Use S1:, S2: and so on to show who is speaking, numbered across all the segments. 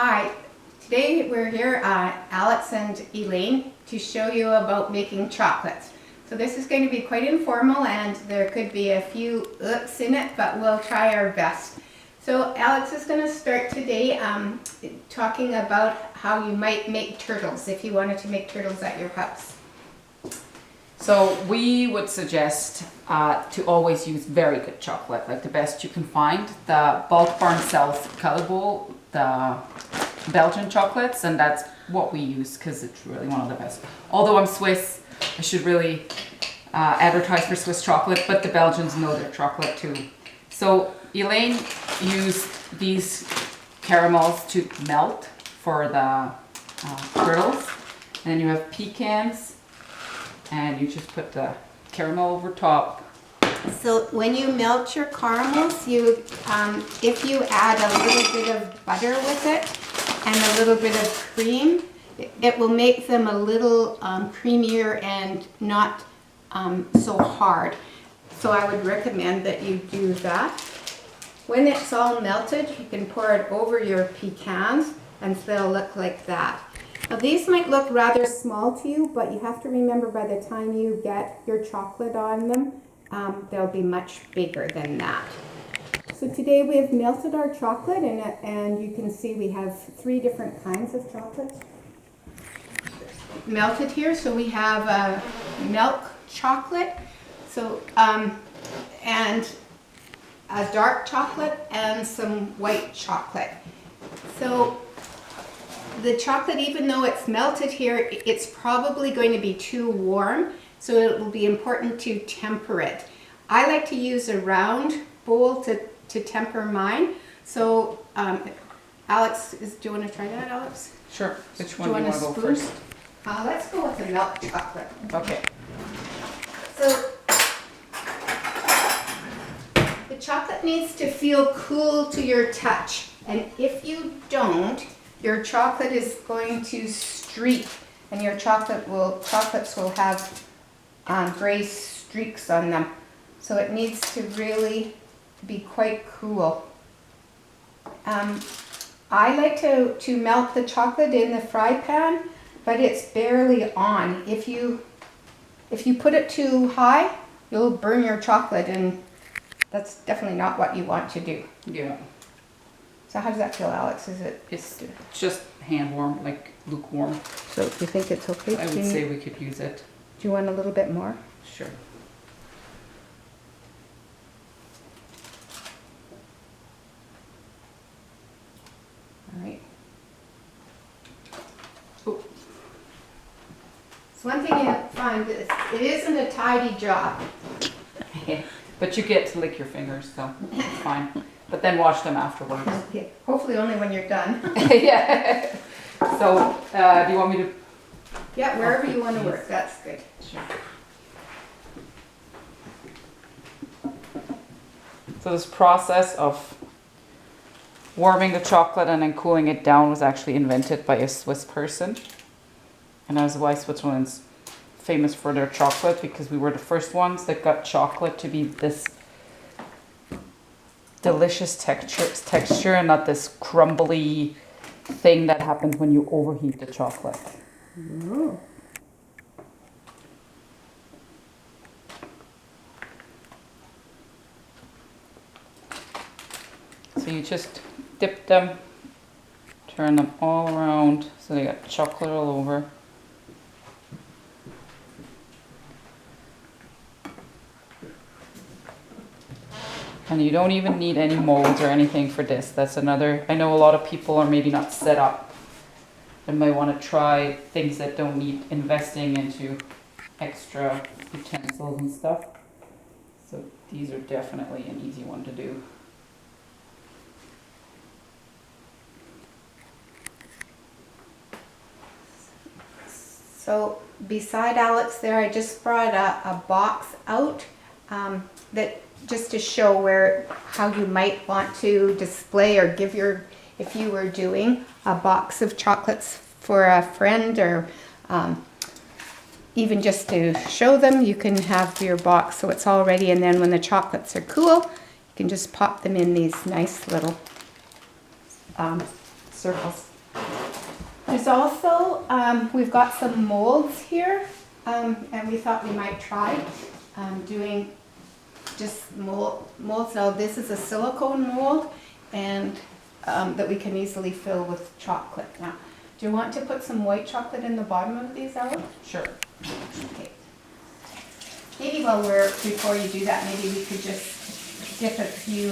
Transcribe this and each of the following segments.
S1: Hi, today we're here, Alex and Elaine, to show you about making chocolates. So this is going to be quite informal and there could be a few oops in it, but we'll try our best. So Alex is going to start today talking about how you might make turtles if you wanted to make turtles at your house.
S2: So we would suggest to always use very good chocolate, like the best you can find. The Bulk Barn sells Color Bowl, the Belgian chocolates, and that's what we use because it's really one of the best. Although I'm Swiss, I should really advertise for Swiss chocolate, but the Belgians know their chocolate too. So Elaine used these caramels to melt for the turtles, and then you have pecans. And you just put the caramel over top.
S1: So when you melt your caramels, if you add a little bit of butter with it and a little bit of cream, it will make them a little creamier and not so hard. So I would recommend that you do that. When it's all melted, you can pour it over your pecans and they'll look like that. Now these might look rather small to you, but you have to remember by the time you get your chocolate on them, they'll be much bigger than that. So today we have melted our chocolate and you can see we have 3 different kinds of chocolate melted here. So we have milk chocolate, and a dark chocolate and some white chocolate. So the chocolate, even though it's melted here, it's probably going to be too warm, so it will be important to temper it. I like to use a round bowl to temper mine. So Alex, do you want to try that, Alex?
S2: Sure. Which one do you want to go
S1: spoon?
S2: first?
S1: Let's go with the milk chocolate.
S2: Okay.
S1: So the chocolate needs to feel cool to your touch, and if you don't, your chocolate is going to streak, and your chocolates will have gray streaks on them. So it needs to really be quite cool. I like to melt the chocolate in the fry pan, but it's barely on. If you put it too high, you'll burn your chocolate, and that's definitely not what you want to do.
S2: Yeah.
S1: So how does that feel, Alex?
S2: It's just hand warm, like lukewarm.
S1: So do you think it's okay?
S2: I would say we could use it.
S1: Do you want a little bit more?
S2: Sure.
S1: All right. Oh. So one thing you find is it isn't a tidy job.
S2: But you get to lick your fingers, so it's fine. But then wash them afterwards.
S1: Okay. Hopefully only when you're done.
S2: Yeah. So, do you want me to?
S1: Yeah, wherever you want to work, that's good.
S2: Sure. So this process of warming the chocolate and then cooling it down was actually invented by a Swiss person. And that's why Switzerland's famous for their chocolate, because we were the first ones that got chocolate to be this delicious texture and not this crumbly thing that happens when you overheat the chocolate.
S1: Oh.
S2: So you just dip them, turn them all around so they got chocolate all over. And you don't even need any molds or anything for this. That's another, I know a lot of people are maybe not set up and might want to try things that don't need investing into extra utensils and stuff. So these are definitely an easy one to do.
S1: So beside Alex there, I just brought a box out that just to show how you might want to display or give if you were doing a box of chocolates for a friend, or even just to show them, you can have your box so it's all ready, and then when the chocolates are cool, you can just pop them in these nice little
S2: circles.
S1: There's also, we've got some molds here, and we thought we might try doing just molds. Now this is a silicone mold, and that we can easily fill with chocolate. Now, do you want to put some white chocolate in the bottom of these, Ella?
S2: Sure.
S1: Okay. Maybe before you do that, maybe we could just dip a few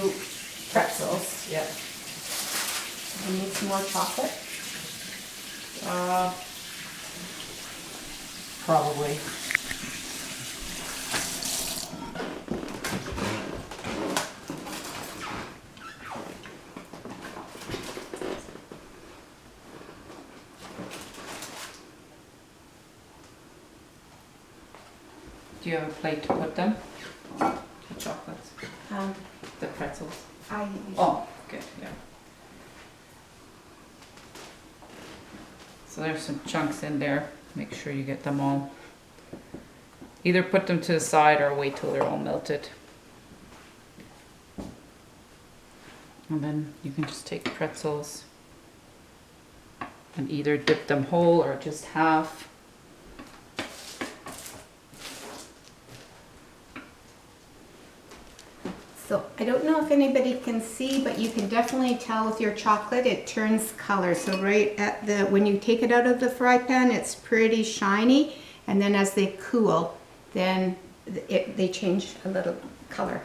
S1: pretzels.
S2: Yeah.
S1: We need some more chocolate.
S2: Probably. Do you have a plate to put them? The chocolates, the pretzels. Oh, good, yeah. So there's some chunks in there. Make sure you get them all. Either put them to the side or wait till they're all melted. And then you can just take pretzels and either dip them whole or just half.
S1: So I don't know if anybody can see, but you can definitely tell with your chocolate it turns color. So right at when you take it out of the fry pan, it's pretty shiny, and then as they cool, then they change a little color.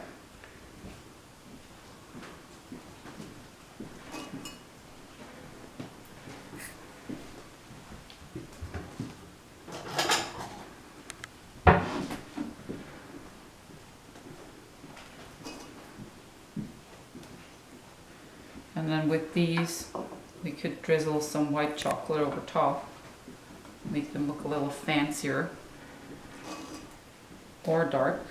S2: And then with these, we could drizzle some white chocolate over top, make them look a little fancier or dark.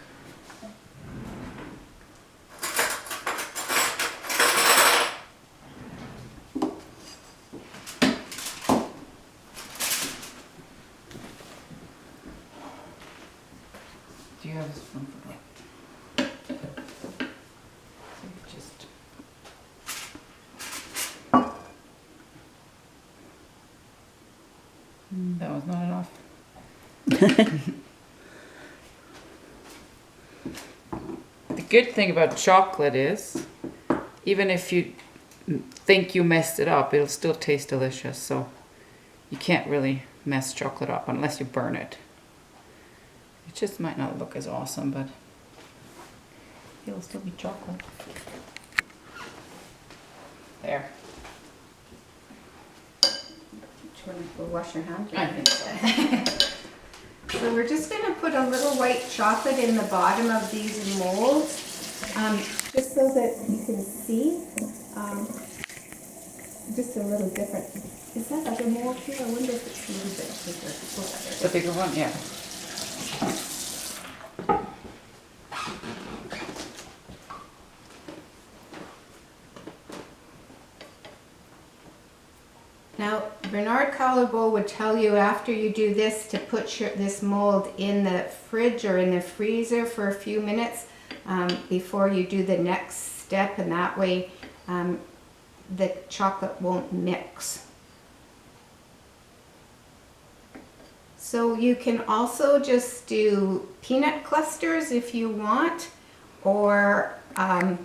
S2: Do you have a spoon for that? Just that was not enough. The good thing about chocolate is, even if you think you messed it up, it'll still taste delicious. So you can't really mess chocolate up unless you burn it. It just might not look as awesome, but it'll still be chocolate. There.
S1: We'll wash your hands.
S2: I think so.
S1: So we're just going to put a little white chocolate in the bottom of these molds, just so that you can see, just a little different. Is that other mold here? I wonder if it's a little bit bigger.
S2: The bigger one, yeah.
S1: Now, Bernard Callebaut would tell you after you do this to put this mold in the fridge or in the freezer for a few minutes before you do the next step, and that way the chocolate won't mix. So you can also just do peanut clusters if you want, or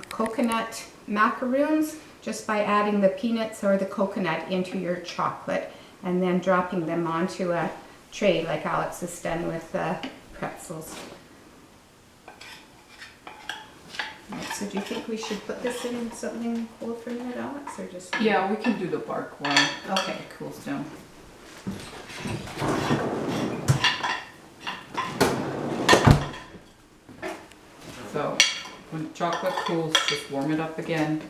S1: coconut macaroons, just by adding the peanuts or the coconut into your chocolate and then dropping them onto a tray like Alex has done with the pretzels. Right, so do you think we should put this in something cold for a minute, Alex, or just?
S2: Yeah, we can do the bark one.
S1: Okay.
S2: It cools down. So when chocolate cools, just warm it up again.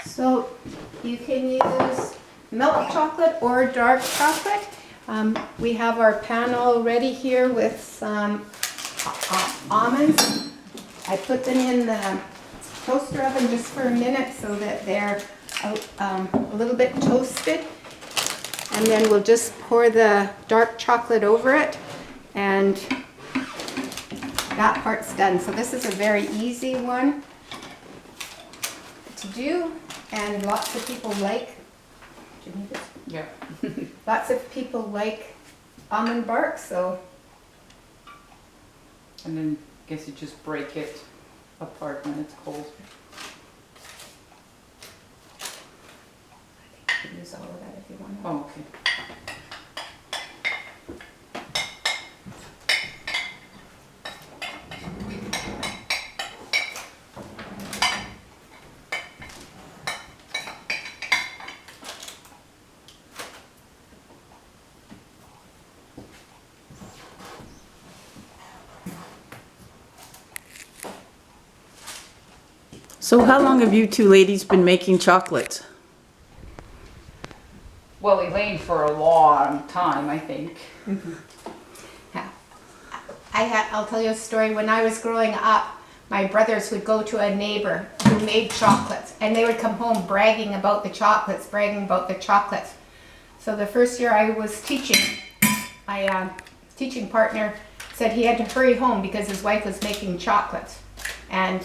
S1: So you can use milk chocolate or dark chocolate. We have our pan all ready here with some almonds. I put them in the toaster oven just for a minute so that they're a little bit toasted. And then we'll just pour the dark chocolate over it and that part's done. So this is a very easy one to do, and lots of people like, do you need this?
S2: Yeah.
S1: Lots of people like almond bark, so
S2: And then I guess you just break it apart when it's cold.
S1: you can use all of that if you want.
S2: Oh, okay.
S3: So how long have you two ladies been making chocolates?
S2: Well, Elaine for a long time, I think.
S1: Yeah. I'll tell you a story. When I was growing up, my brothers would go to a neighbor who made chocolates, and they would come home bragging about the chocolates, So the first year I was teaching, my teaching partner said he had to hurry home because his wife was making chocolates. And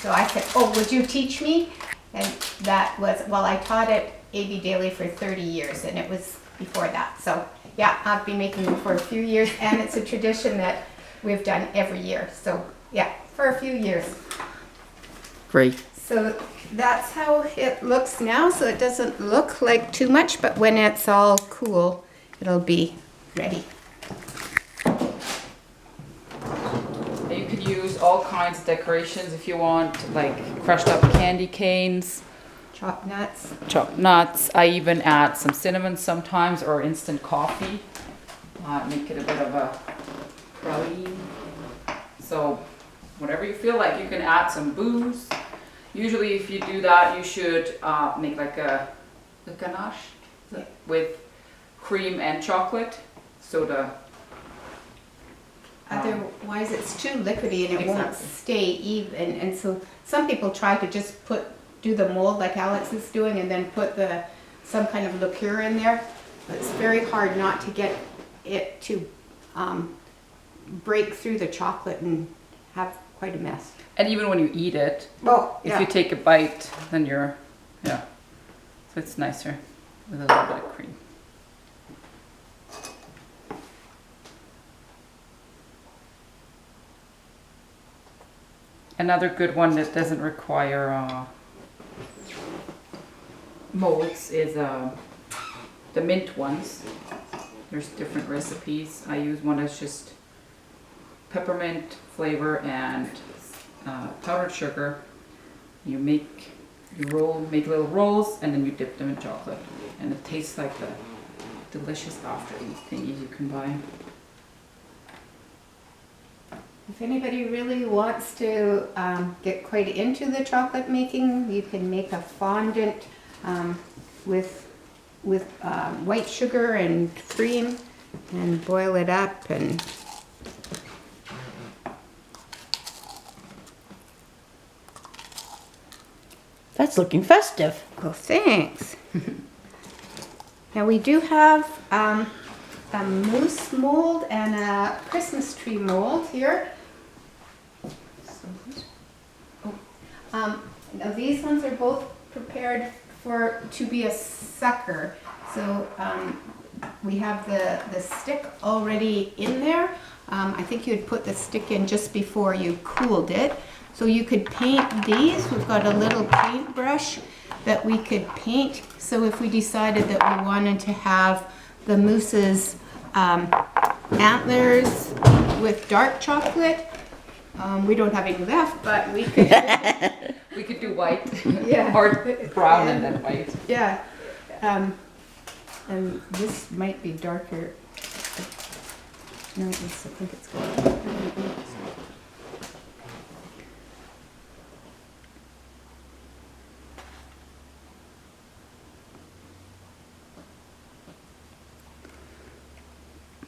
S1: so I said, oh, would you teach me? And that was, well, I taught at AB Daily for 30 years, and it was before that. So yeah, I've been making them for a few years, and it's a tradition that we've done every year. So yeah, for a few years.
S3: Great.
S1: So that's how it looks now. So it doesn't look like too much, but when it's all cool, it'll be ready.
S2: You could use all kinds of decorations if you want, like crushed up candy canes,
S1: Chopped nuts.
S2: chopped nuts. I even add some cinnamon sometimes, or instant coffee. Make it a bit of a praline. So whatever you feel like, you can add some booze. Usually if you do that, you should make like a ganache with cream and chocolate soda.
S1: Otherwise, it's too liquidy and it won't
S2: Exactly.
S1: stay even. And so some people try to just do the mold like Alex is doing, and then put some kind of liqueur in there. But it's very hard not to get it to break through the chocolate and have quite a mess.
S2: And even when you eat it,
S1: Well,
S2: if you take a bite, then so it's nicer with a little bit of cream. Another good one that doesn't require molds is the mint ones. There's different recipes. I use one that's just peppermint flavor and powdered sugar. You make little rolls, and then you dip them in chocolate, and it tastes like the delicious after eat thingies you can buy.
S1: if anybody really wants to get quite into the chocolate making, you can make a fondant with white sugar and cream and boil it up. And
S3: That's looking festive.
S1: oh, thanks. Now we do have a mousse mold and a Christmas tree mold here. Now these ones are both prepared to be a sucker. So we have the stick already in there. I think you'd put the stick in just before you cooled it. So you could paint these. We've got a little paintbrush that we could paint. So if we decided that we wanted to have the mousse's antlers with dark chocolate, we don't have any left, but we could.
S2: We could do white,
S1: Yeah.
S2: or brown and then white.
S1: Yeah. And this might be darker. No, I think it's good.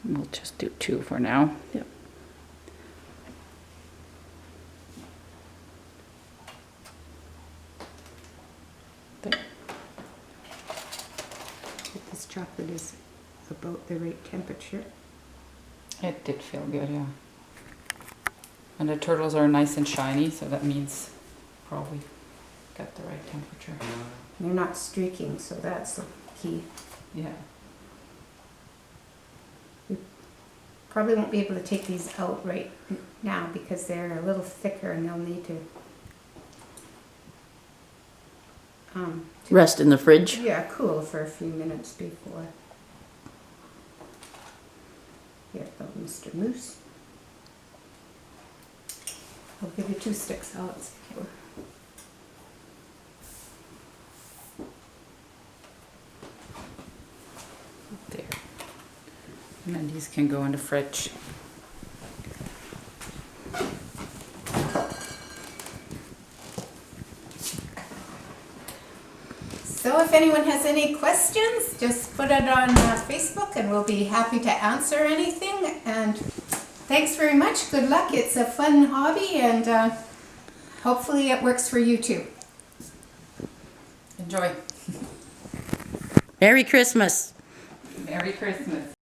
S2: We'll just do 2 for now.
S3: Yep.
S1: This chocolate is about the right temperature.
S2: It did feel good, yeah. And the turtles are nice and shiny, so that means probably got the right temperature.
S1: They're not streaking, so that's the key.
S2: Yeah.
S1: Probably won't be able to take these out right now because they're a little thicker and they'll need to
S3: Rest in the fridge.
S1: yeah, cool for a few minutes before. Here go, Mr. Moose. I'll give you 2 sticks, Alex.
S2: There. And then these can go in the fridge.
S1: So if anyone has any questions, just put it on Facebook and we'll be happy to answer anything. And thanks very much. Good luck. It's a fun hobby and hopefully it works for you too.
S2: Enjoy.
S3: Merry Christmas.
S2: Merry Christmas.